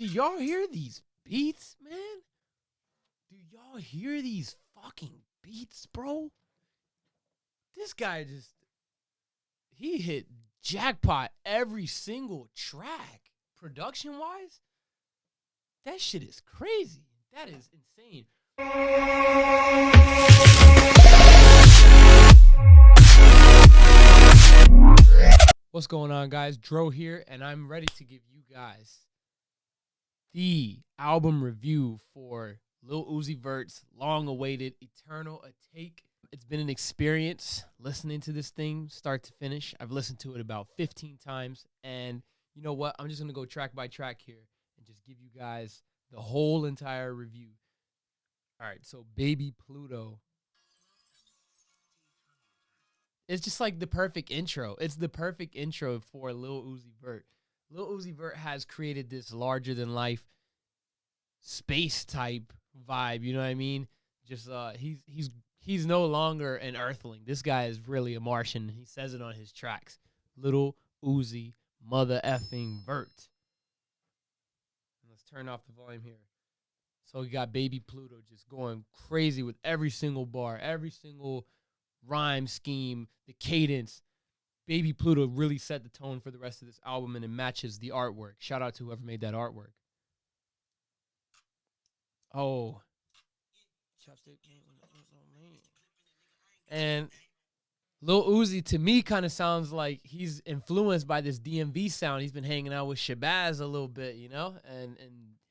Do y'all hear these beats, man? Do y'all hear these fucking beats, bro? This guy he hit jackpot every single track. Production-wise, that shit is crazy. That is insane. What's going on, guys? Dro here, and I'm ready to give you guys the album review for Lil Uzi Vert's long-awaited Eternal ATAKE. It's been an experience listening to this thing start to finish. I've listened to it about 15 times, and you know what? I'm just going to go track by track here and just give you guys the whole entire review. All right, so Baby Pluto. It's just like the perfect intro. It's the perfect intro for Lil Uzi Vert. Lil Uzi Vert has created this larger-than-life space type vibe. You know what I mean? Just he's no longer an Earthling. This guy is really a Martian. He says it on his tracks. Lil Uzi mother effing Vert. Let's turn off the volume here. So we got Baby Pluto just going crazy with every single bar, every single rhyme scheme, the cadence. Baby Pluto really set the tone for the rest of this album, and it matches the artwork. Shout out to whoever made that artwork. Oh. And Lil Uzi, to me, kind of sounds like he's influenced by this DMV sound. He's been hanging out with Shabazz a little bit, you know, and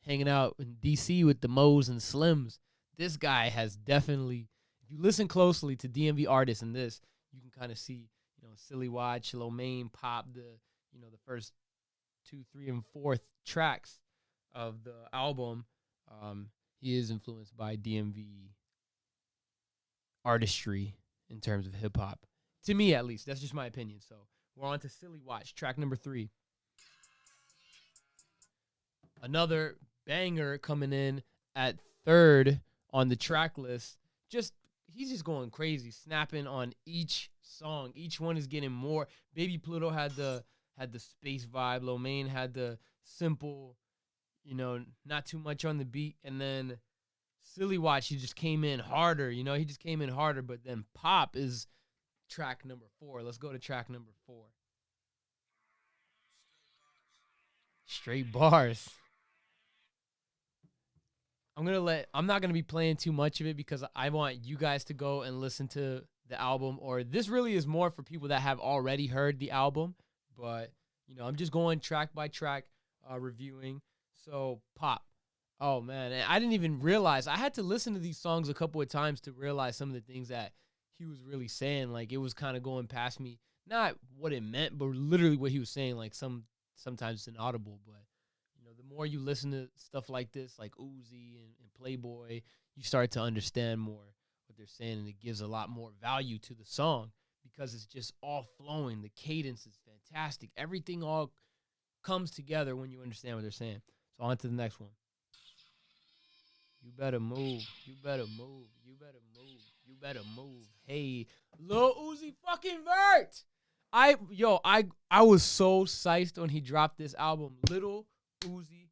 hanging out in DC with the Moes and Slims. This guy has definitely, if you listen closely to DMV artists in this, you can kind of see, you know, Silly Watch, Lil Main, Pop, the first 2, 3, and 4th tracks of the album. He is influenced by DMV artistry in terms of hip hop. To me, at least. That's just my opinion. So we're on to Silly Watch, track number 3. Another banger coming in at 3rd on the track list. He's just going crazy, snapping on each song. Each one is getting more. Baby Pluto had the space vibe. Lil Main had the simple, you know, not too much on the beat. And then Silly Watch, he just came in harder. You know, he just came in harder. But then Pop is track number 4. Let's go to track number 4. Straight bars. I'm not gonna be playing too much of it because I want you guys to go and listen to the album, or this really is more for people that have already heard the album. But you know, I'm just going track by track, reviewing. So Pop. Oh man, and I didn't even realize I had to listen to these songs a couple of times to realize some of the things that he was really saying. Like, it was kind of going past me, not what it meant, but literally what he was saying. Like, sometimes it's inaudible, but you know, the more you listen to stuff like this, like Uzi and Playboy, you start to understand more what they're saying, and it gives a lot more value to the song because it's just all flowing. The cadence is fantastic. Everything all comes together when you understand what they're saying. So on to the next one. You better move. You better move. You better move. You better move. Hey, Lil Uzi fucking Vert. I was so psyched when he dropped this album. Little Uzi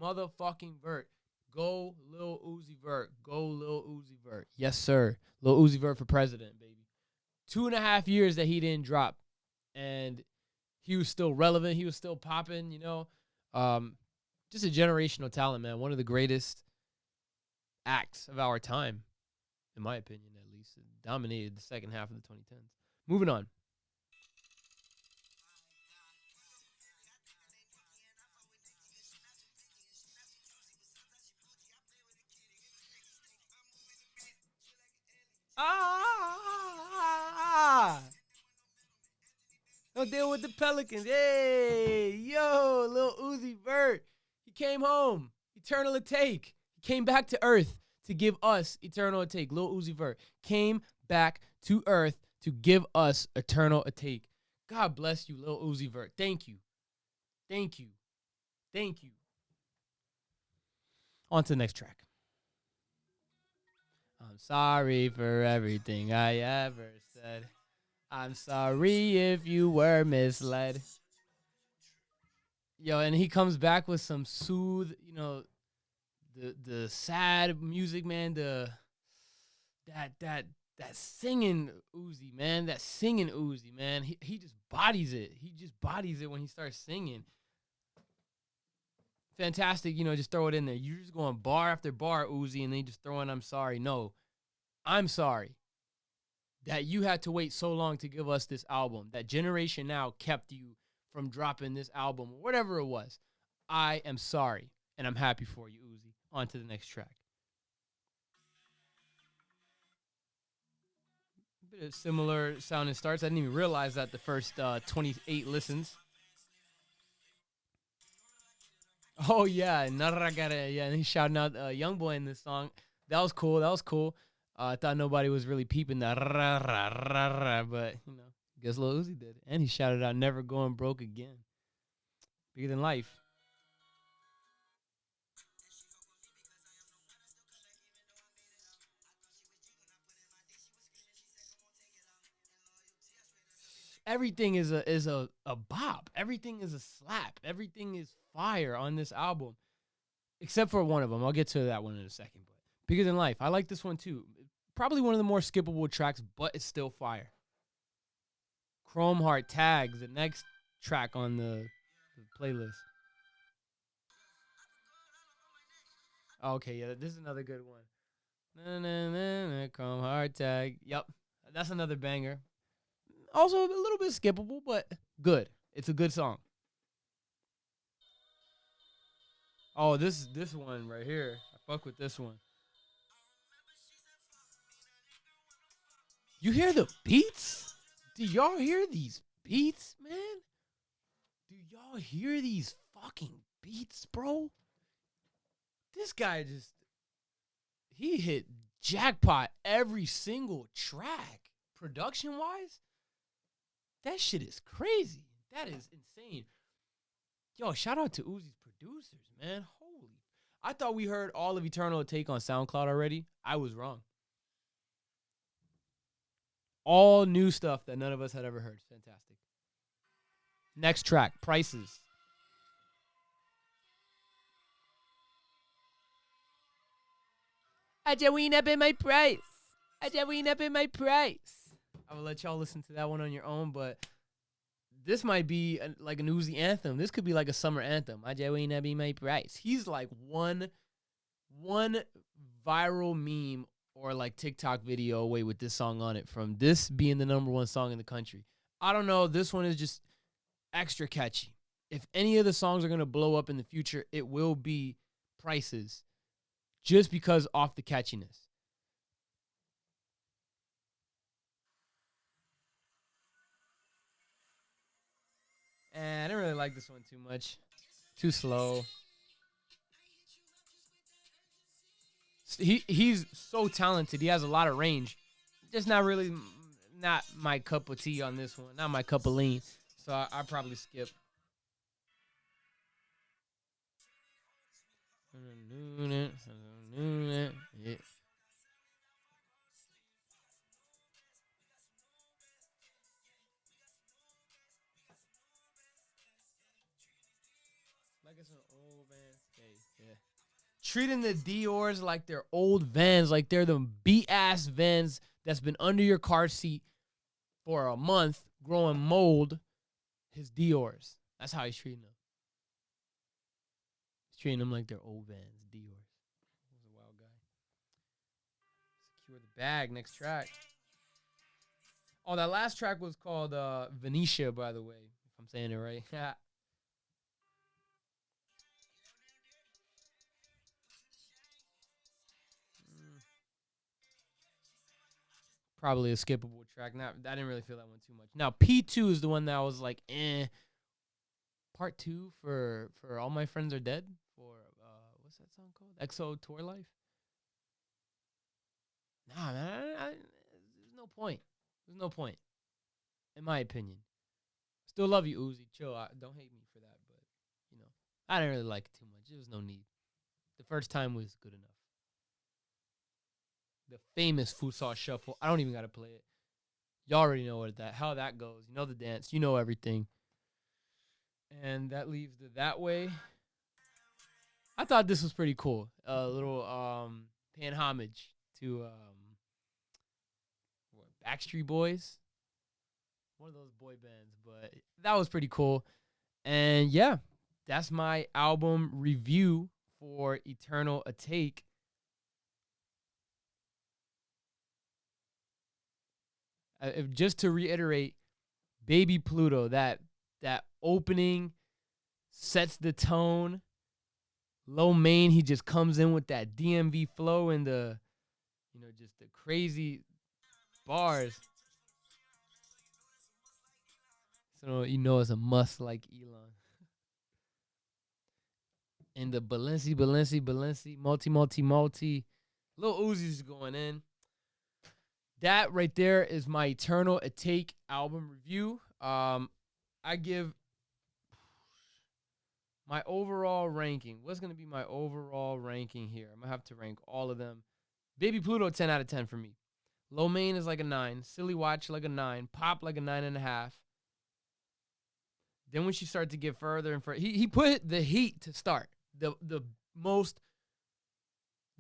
motherfucking Vert. Go Lil Uzi Vert. Go Lil Uzi Vert. Yes, sir. Lil Uzi Vert for president, baby. 2.5 years that he didn't drop, and he was still relevant. He was still popping, you know. Just a generational talent, man. One of the greatest acts of our time, in my opinion, at least. It dominated the second half of the 2010s. Moving on. Don't deal with the Pelicans. Hey, yo, Lil Uzi Vert. He came home. Eternal ATAKE. He came back to Earth to give us Eternal ATAKE. Lil Uzi Vert came back to Earth to give us Eternal ATAKE. God bless you, Lil Uzi Vert. Thank you. Thank you. Thank you. On to the next track. I'm sorry for everything I ever said. I'm sorry if you were misled. Yo, and he comes back with some the sad music, man. That that that singing Uzi, man. That singing Uzi, man. He just bodies it. He just bodies it when he starts singing. Fantastic, just throw it in there. You're just going bar after bar, Uzi, and then you just throw in I'm sorry. No, I'm sorry that you had to wait so long to give us this album. That Generation Now kept you from dropping this album or whatever it was. I am sorry, and I'm happy for you, Uzi. On to the next track. A bit of similar sounding starts. I didn't even realize that the first 28 listens. Oh yeah, Naragare. Yeah, and he's shouting out Young Boy in this song. That was cool. That was cool. I thought nobody was really peeping that, but guess Lil Uzi did, and he shouted out "Never Going Broke Again." Bigger than life. Everything is a bop. Everything is a slap. Everything is fire on this album, except for one of them. I'll get to that one in a second. But Bigger Than Life, I like this one too. Probably one of the more skippable tracks, but it's still fire. Chrome Heart Tags, the next track on the playlist. Okay, yeah, this is another good one. Na, na, na, na, Chrome Heart Tag. Yep, that's another banger. Also a little bit skippable, but good. It's a good song. Oh, this one right here. I fuck with this one. You hear the beats? Do y'all hear these beats, man? Do y'all hear these fucking beats, bro? This guy he hit jackpot every single track. Production wise, that shit is crazy. That is insane. Yo, shout out to Uzi's producers, man. Holy. I thought we heard all of Eternal ATAKE on SoundCloud already. I was wrong. All new stuff that none of us had ever heard. Fantastic. Next track, Prices. I just went up in my price. I just went up in my price. I will let y'all listen to that one on your own, but this might be like an Uzi anthem. This could be like a summer anthem. I just went up in my price. He's like one viral meme or like TikTok video away with this song on it from this being the number one song in the country. I don't know. This one is just extra catchy. If any of the songs are going to blow up in the future, it will be Prices just because off the catchiness. And I didn't really like this one too much. Too slow. He's so talented. He has a lot of range. Just not my cup of tea on this one. Not my cup of lean. So I probably skip. Yeah. Like it's an old van. Hey, yeah. Treating the Dior's like they're old vans, like they're the beat ass vans that's been under your car seat for a month, growing mold. His Dior's. That's how he's treating them. He's treating them like they're old vans. Dior's. He's a wild guy. Secure the bag. Next track. Oh, that last track was called Venetia, by the way, if I'm saying it right. Probably a skippable track. Not, I didn't really feel that one too much. Now P2 is the one that was like, Part 2 for All My Friends Are Dead for what's that song called? EXO Tour Life. Nah, man, there's no point. There's no point, in my opinion. Still love you, Uzi. Chill. Don't hate me for that, but I didn't really like it too much. There was no need. The first time was good enough. The famous Futsal Shuffle. I don't even gotta play it. Y'all already know how that goes. You know the dance. You know everything. And that leaves the That Way. I thought this was pretty cool. A little paying homage to Backstreet Boys. One of those boy bands, but that was pretty cool. And yeah, that's my album review for Eternal ATAKE. Just to reiterate, Baby Pluto, that opening sets the tone. Low Main, he just comes in with that DMV flow and just the crazy bars. So it's a must like Elon. And the Balenci, multi. Lil Uzi's going in. That right there is my Eternal ATAKE album review. I give my overall ranking. What's going to be my overall ranking here? I'm going to have to rank all of them. Baby Pluto, 10 out of 10 for me. Low Main is like a 9. Silly Watch, like a 9. Pop, like a 9.5. Then when she started to get further and further, he put the heat to start. The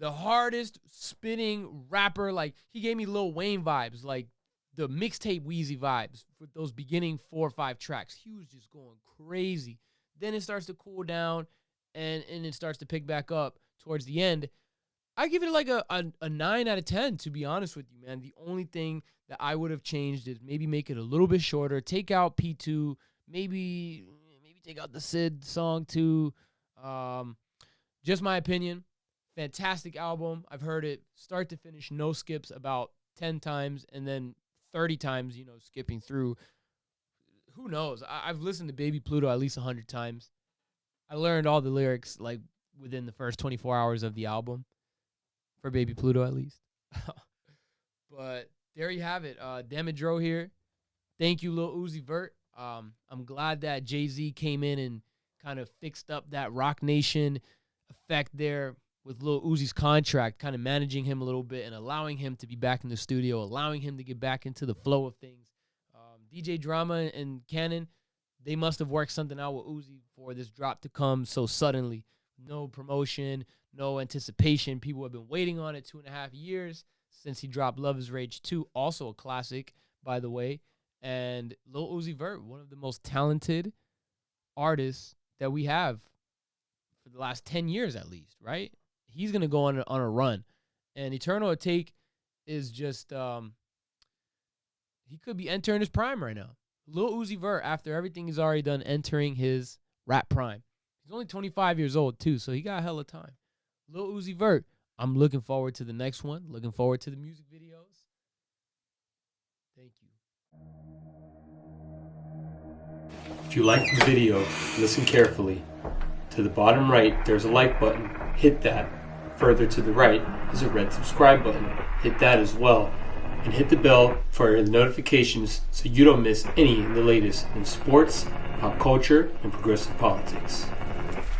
hardest spinning rapper. Like, he gave me Lil Wayne vibes, like the mixtape Weezy vibes for those beginning 4 or 5 tracks. He was just going crazy. Then it starts to cool down, and it starts to pick back up towards the end. I give it like a 9 out of 10, to be honest with you, man. The only thing that I would have changed is maybe make it a little bit shorter, take out P2, maybe take out the Sid song too. Just my opinion. Fantastic album. I've heard it start to finish, no skips, about 10 times, and then 30 times, skipping through. Who knows? I've listened to Baby Pluto at least 100 times. I learned all the lyrics like within the first 24 hours of the album, for Baby Pluto at least. But there you have it. Damn it, Dro here. Thank you, Lil Uzi Vert. I'm glad that Jay-Z came in and kind of fixed up that Rock Nation effect there with Lil Uzi's contract, kind of managing him a little bit and allowing him to be back in the studio, allowing him to get back into the flow of things. DJ Drama and Cannon, they must have worked something out with Uzi for this drop to come so suddenly. No promotion, no anticipation. People have been waiting on it 2.5 years since he dropped Love is Rage 2, also a classic, by the way. And Lil Uzi Vert, one of the most talented artists that we have for the last 10 years at least, right? He's going to go on a run. And Eternal ATAKE is just, he could be entering his prime right now. Lil Uzi Vert, after everything he's already done, entering his rap prime. He's only 25 years old, too, so he got hella time. Lil Uzi Vert, I'm looking forward to the next one. Looking forward to the music videos. Thank you. If you liked the video, listen carefully. To the bottom right, there's a like button. Hit that. Further to the right is a red subscribe button. Hit that as well. And hit the bell for notifications so you don't miss any of the latest in sports, pop culture, and progressive politics.